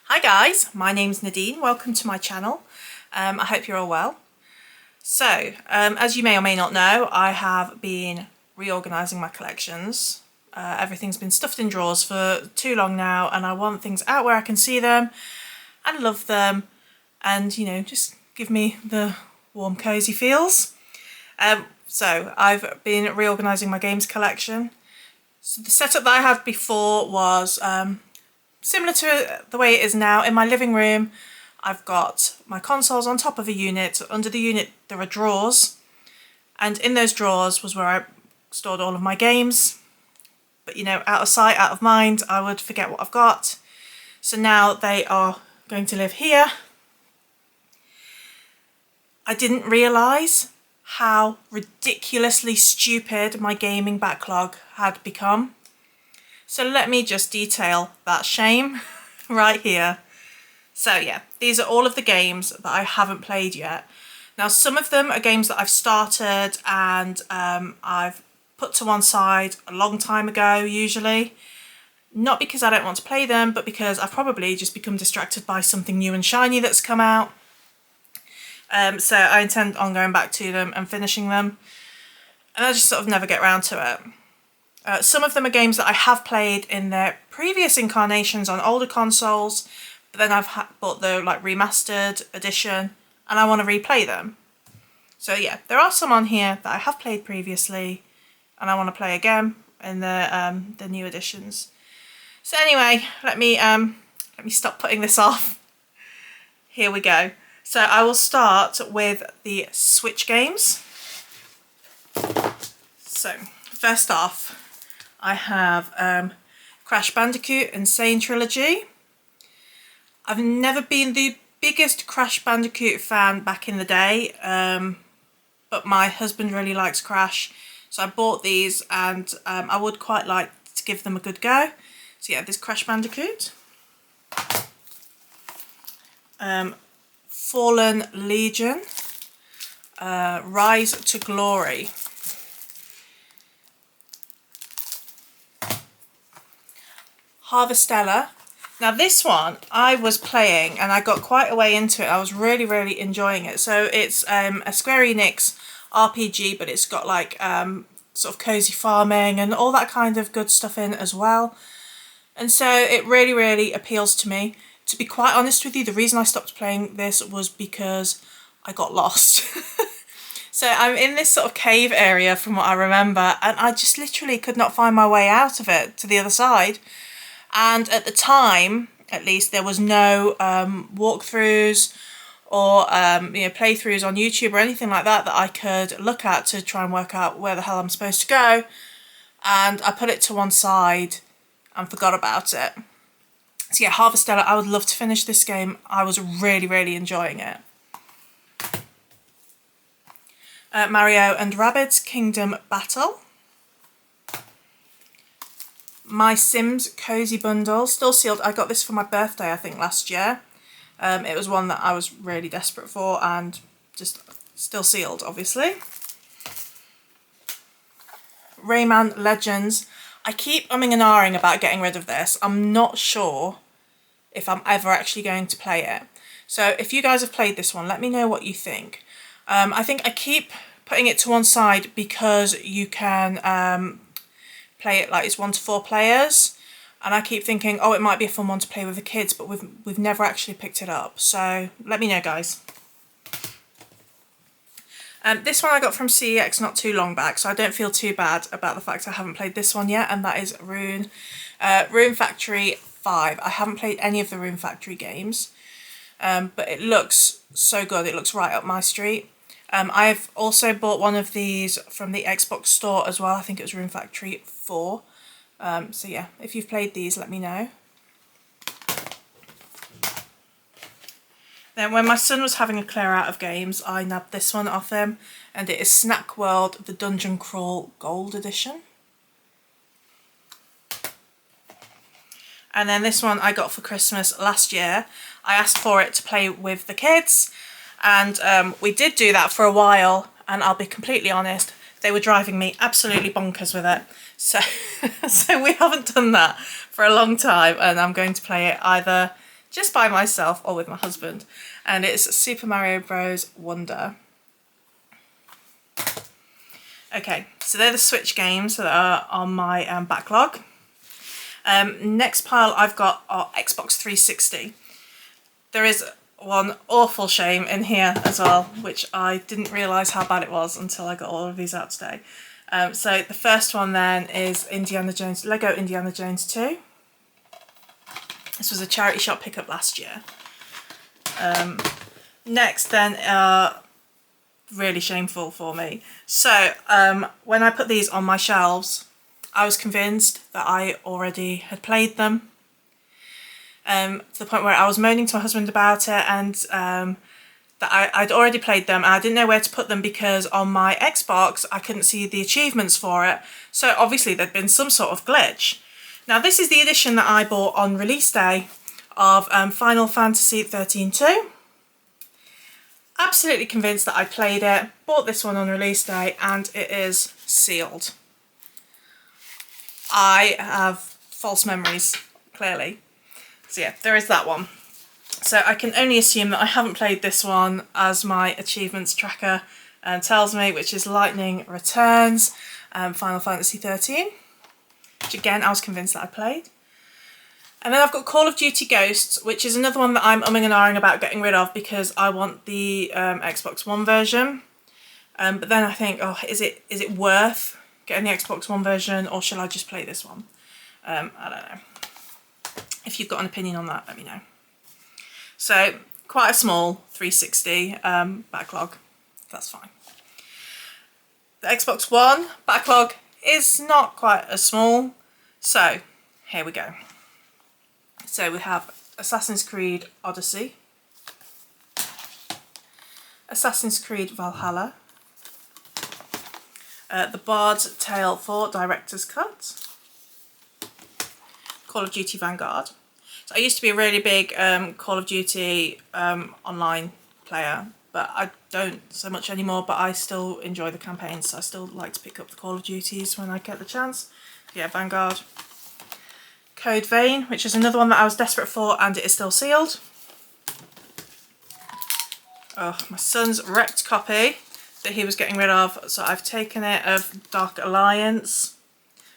Hi guys, my name's Nadine. Welcome to my channel. I hope you're all well. So, as you may or may not know, I have been reorganising my collections. Everything's been stuffed in drawers for too long now, and I want things out where I can see them and love them and, you know, just give me the warm, cosy feels. So I've been reorganising my games collection. So the setup that I had before was similar to the way it is now. In my living room, I've got my consoles on top of a unit. Under the unit there are drawers, and in those drawers was where I stored all of my games. But you know, out of sight, out of mind, I would forget what I've got. So now they are going to live here. I didn't realise how ridiculously stupid my gaming backlog had become. So let me just detail that shame right here. So yeah, these are all of the games that I haven't played yet. Now some of them are games that I've started and I've put to one side a long time ago usually. Not because I don't want to play them, but because I've probably just become distracted by something new and shiny that's come out. So I intend on going back to them and finishing them, and I just sort of never get around to it. Some of them are games that I have played in their previous incarnations on older consoles, but then I've bought the like remastered edition and I want to replay them. So yeah, there are some on here that I have played previously and I want to play again in the new editions. So anyway, let me stop putting this off. Here we go. So I will start with the Switch games. So first off, I have Crash Bandicoot Insane Trilogy. I've never been the biggest Crash Bandicoot fan back in the day, but my husband really likes Crash, so I bought these and I would quite like to give them a good go. So yeah, this Crash Bandicoot. Fallen Legion, Rise to Glory. Harvestella. Now this one I was playing and I got quite a way into it. I was really enjoying it. So it's a Square Enix RPG, but it's got like sort of cozy farming and all that kind of good stuff in as well. And so it really appeals to me. To be quite honest with you, the reason I stopped playing this was because I got lost. So I'm in this sort of cave area from what I remember, and I just literally could not find my way out of it to the other side. And at the time, at least, there was no walkthroughs or you know, playthroughs on YouTube or anything like that that I could look at to try and work out where the hell I'm supposed to go. And I put it to one side and forgot about it. So yeah, Harvestella, I would love to finish this game. I was really enjoying it. Mario and Rabbids Kingdom Battle. My Sims Cozy Bundle, still sealed. I got this for my birthday, I think, last year. It was one that I was really desperate for and just still sealed, obviously. Rayman Legends. I keep umming and ahhing about getting rid of this. I'm not sure if I'm ever actually going to play it. So if you guys have played this one, let me know what you think. I think I keep putting it to one side because you can play it like it's 1 to 4 players. And I keep thinking, oh, it might be a fun one to play with the kids, but we've never actually picked it up. So let me know, guys. This one I got from CEX not too long back, so I don't feel too bad about the fact I haven't played this one yet, and that is Rune Factory 5. I haven't played any of the Rune Factory games, but it looks so good. It looks right up my street. I've also bought one of these from the Xbox store as well. I think it was Rune Factory 4. So yeah, if you've played these, let me know. Then when my son was having a clear out of games, I nabbed this one off him, and it is Snack World, the Dungeon Crawl Gold Edition. And then this one I got for Christmas last year. I asked for it to play with the kids, and we did do that for a while, and I'll be completely honest, they were driving me absolutely bonkers with it. So we haven't done that for a long time, and I'm going to play it either just by myself or with my husband, and it's Super Mario Bros. Wonder. Okay, so they're the Switch games that are on my backlog. Next pile I've got are Xbox 360. There is one awful shame in here as well, which I didn't realise how bad it was until I got all of these out today. So the first one then is Lego Indiana Jones 2. This was a charity shop pickup last year. Next then, really shameful for me. So when I put these on my shelves, I was convinced that I already had played them. To the point where I was moaning to my husband about it, and that I'd already played them and I didn't know where to put them because on my Xbox I couldn't see the achievements for it. So obviously there'd been some sort of glitch. Now this is the edition that I bought on release day of Final Fantasy 13-2. Absolutely convinced that I played it, bought this one on release day, and it is sealed. I have false memories, clearly. So yeah, there is that one. So I can only assume that I haven't played this one, as my achievements tracker tells me, which is Lightning Returns, Final Fantasy 13, which again I was convinced that I played. And then I've got Call of Duty Ghosts, which is another one that I'm umming and ahhing about getting rid of because I want the Xbox One version. But then I think, oh, is it worth getting the Xbox One version, or should I just play this one? I don't know. If you've got an opinion on that, let me know. So quite a small 360 backlog, that's fine. The Xbox One backlog is not quite as small, so here we go. So we have Assassin's Creed Odyssey, Assassin's Creed Valhalla, The Bard's Tale 4 Director's Cut, Call of Duty Vanguard. So I used to be a really big Call of Duty online player, but I don't so much anymore, but I still enjoy the campaigns, so I still like to pick up the Call of Duties when I get the chance. Yeah, Vanguard. Code Vein, which is another one that I was desperate for, and it is still sealed. Oh, my son's wrecked copy that he was getting rid of, so I've taken it of Dark Alliance.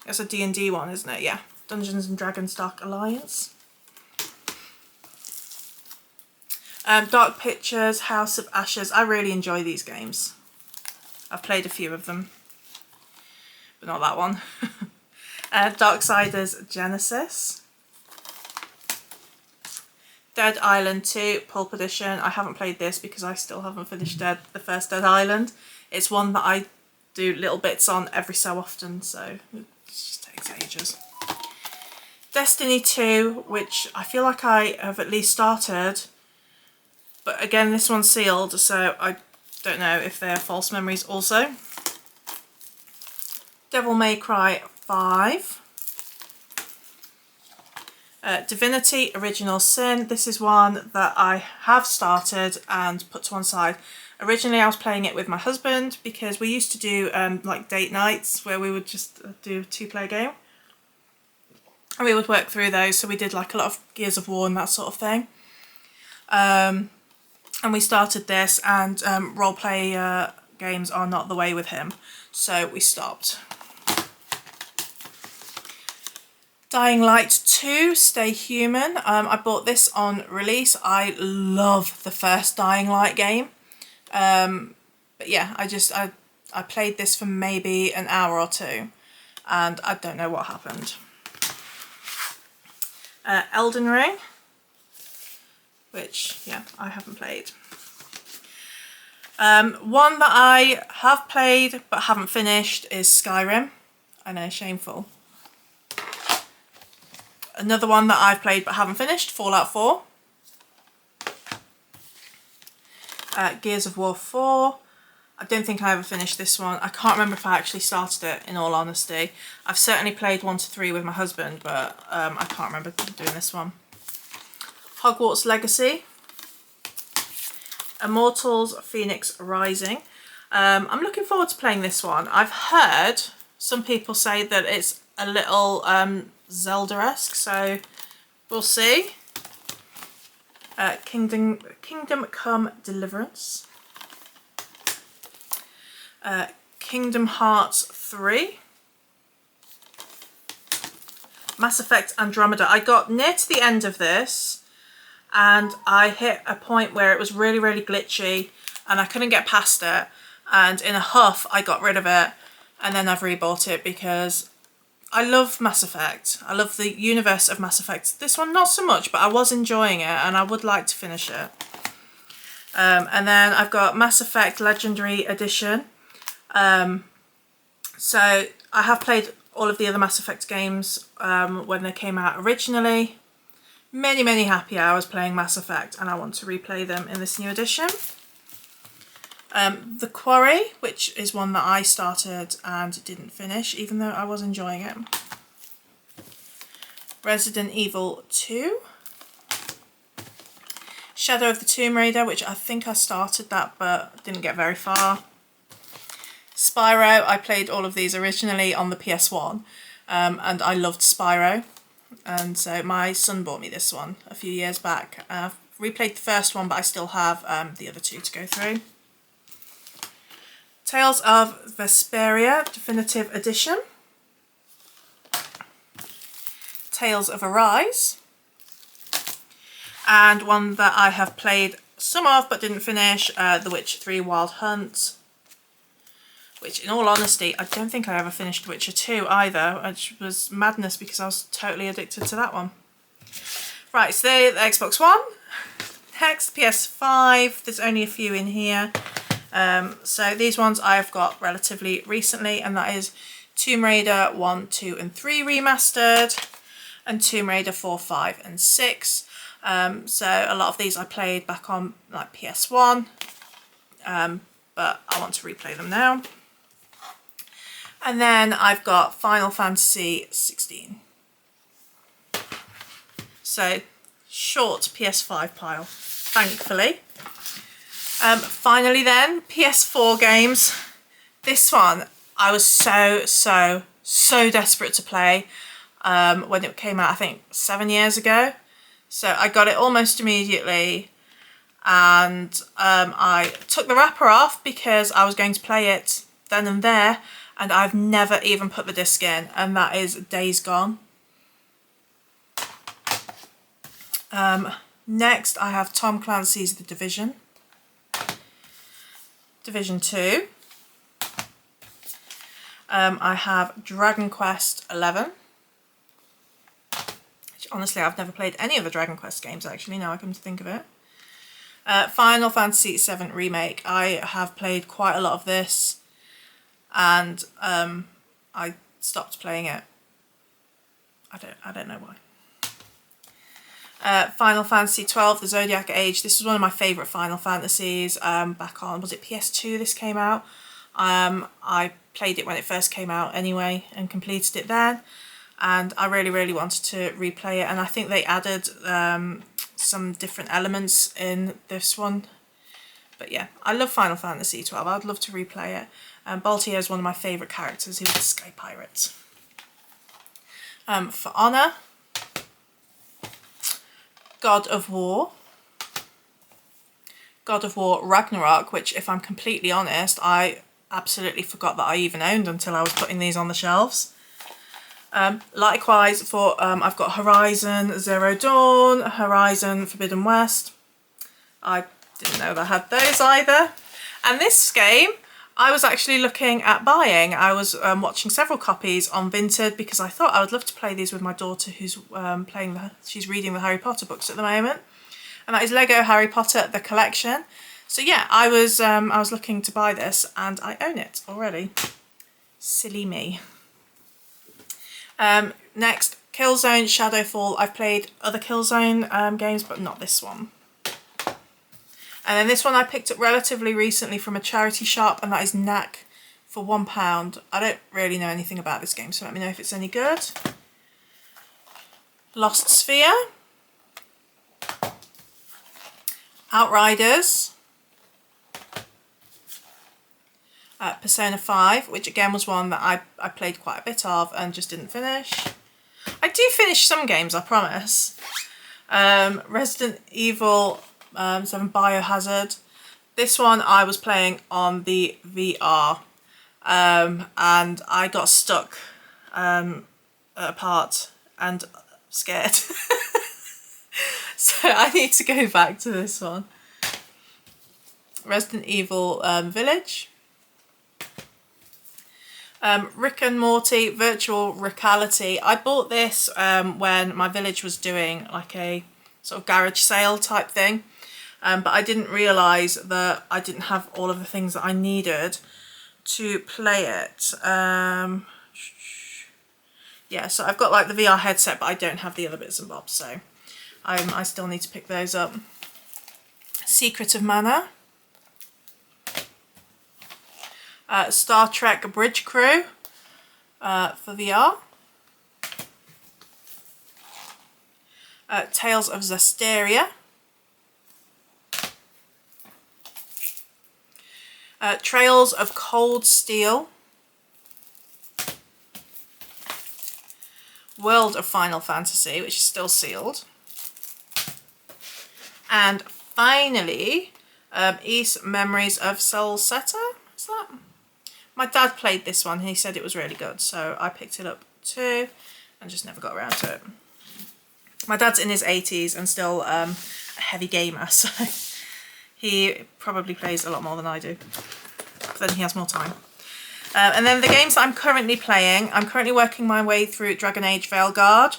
It's a D&D one, isn't it? Yeah, Dungeons and Dragons Dark Alliance. Dark Pictures, House of Ashes. I really enjoy these games. I've played a few of them, but not that one. Darksiders Genesis. Dead Island 2 Pulp Edition. I haven't played this because I still haven't finished the first Dead Island. It's one that I do little bits on every so often, so it just takes ages. Destiny 2, which I feel like I have at least started, but again this one's sealed, so I don't know if they're false memories also. Devil May Cry 5. Divinity Original Sin. This is one that I have started and put to one side. Originally I was playing it with my husband because we used to do like date nights where we would just do a 2-player game. And we would work through those, so we did like a lot of Gears of War and that sort of thing. And we started this, and roleplay games are not the way with him, so we stopped. Dying Light 2, Stay Human. I bought this on release. I love the first Dying Light game. But yeah, I played this for maybe an hour or two, and I don't know what happened. Elden Ring, which, yeah, I haven't played. One that I have played but haven't finished is Skyrim. I know, shameful. Another one that I've played but haven't finished, Fallout 4. Gears of War 4. I don't think I ever finished this one. I can't remember if I actually started it, in all honesty. I've certainly played 1 to 3 with my husband, but I can't remember doing this one. Hogwarts Legacy. Immortals Phoenix Rising. I'm looking forward to playing this one. I've heard some people say that it's a little Zelda-esque, so we'll see. Kingdom Come Deliverance, Kingdom Hearts 3, Mass Effect Andromeda. I got near to the end of this and I hit a point where it was really, really glitchy and I couldn't get past it, and in a huff I got rid of it, and then I've rebought it because I love Mass Effect. I love the universe of Mass Effect. This one not so much, but I was enjoying it and I would like to finish it. And then I've got Mass Effect Legendary Edition. So I have played all of the other Mass Effect games when they came out originally. Many happy hours playing Mass Effect, and I want to replay them in this new edition. The Quarry, which is one that I started and didn't finish, even though I was enjoying it. Resident Evil 2. Shadow of the Tomb Raider, which I think I started that but didn't get very far. Spyro, I played all of these originally on the PS1 and I loved Spyro, and so my son bought me this one a few years back. I've replayed the first one, but I still have the other two to go through. Tales of Vesperia Definitive Edition. Tales of Arise. And one that I have played some of but didn't finish, The Witcher 3 Wild Hunt. Which, in all honesty, I don't think I ever finished Witcher 2 either, which was madness because I was totally addicted to that one. Right, so the Xbox One. Next, PS5. There's only a few in here. So these ones I've got relatively recently, and that is Tomb Raider 1, 2 and 3 Remastered, and Tomb Raider 4, 5 and 6. So a lot of these I played back on like PS1, but I want to replay them now. And then I've got Final Fantasy 16. So short PS5 pile, thankfully. Finally then, PS4 games. This one I was so desperate to play when it came out, I think 7 years ago. So I got it almost immediately, and I took the wrapper off because I was going to play it then and there, and I've never even put the disc in, and that is Days Gone. Next I have Tom Clancy's The Division. Division 2. I have Dragon Quest 11. Which honestly I've never played any of the Dragon Quest games actually, now I come to think of it. Final Fantasy 7 Remake. I have played quite a lot of this, and I stopped playing it. I don't know why. Final Fantasy 12, The Zodiac Age. This was one of my favourite Final Fantasies back on, was it PS2 this came out? I played it when it first came out anyway and completed it then, and I really wanted to replay it, and I think they added some different elements in this one. But yeah, I love Final Fantasy 12. I'd love to replay it. Baltier is one of my favourite characters. He was a Sky Pirate. For Honour, God of War Ragnarok, which, if I'm completely honest, I absolutely forgot that I even owned until I was putting these on the shelves. Likewise for I've got Horizon Zero Dawn, Horizon Forbidden West. I didn't know that I had those either. And this game I was actually looking at buying. I was watching several copies on Vinted because I thought I would love to play these with my daughter, who's she's reading the Harry Potter books at the moment. And that is Lego Harry Potter The Collection. So yeah, I was looking to buy this, and I own it already. Silly me. Next, Killzone Shadowfall. I've played other Killzone games, but not this one. And then this one I picked up relatively recently from a charity shop, and that is Knack for £1. I don't really know anything about this game, so let me know if it's any good. Lost Sphere. Outriders. Persona 5, which again was one that I played quite a bit of and just didn't finish. I do finish some games, I promise. Resident Evil 7 Biohazard. This one I was playing on the VR, and I got stuck at a part and scared. So I need to go back to this one. Resident Evil Village. Rick and Morty Virtual Reality. I bought this when my village was doing like a sort of garage sale type thing, but I didn't realise that I didn't have all of the things that I needed to play it. Yeah, so I've got like the VR headset, but I don't have the other bits and bobs, so I still need to pick those up. Secret of Mana. Star Trek Bridge Crew for VR. Tales of Zestiria. Trails of Cold Steel. World of Final Fantasy, which is still sealed. And finally, East Memories of Soul Setter. Is that? My dad played this one, he said it was really good, so I picked it up too and just never got around to it. My dad's in his 80s and still a heavy gamer, so he probably plays a lot more than I do, but then he has more time. And then the games that I'm currently playing, I'm currently working my way through Dragon Age Veilguard.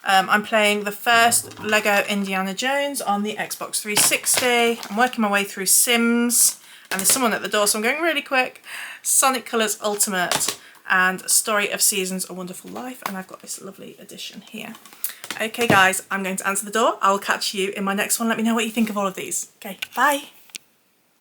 I'm playing the first Lego Indiana Jones on the Xbox 360. I'm working my way through Sims. And there's someone at the door, so I'm going really quick. Sonic Colors Ultimate and Story of Seasons, A Wonderful Life. And I've got this lovely edition here. Okay, guys, I'm going to answer the door. I will catch you in my next one. Let me know what you think of all of these. Okay, bye.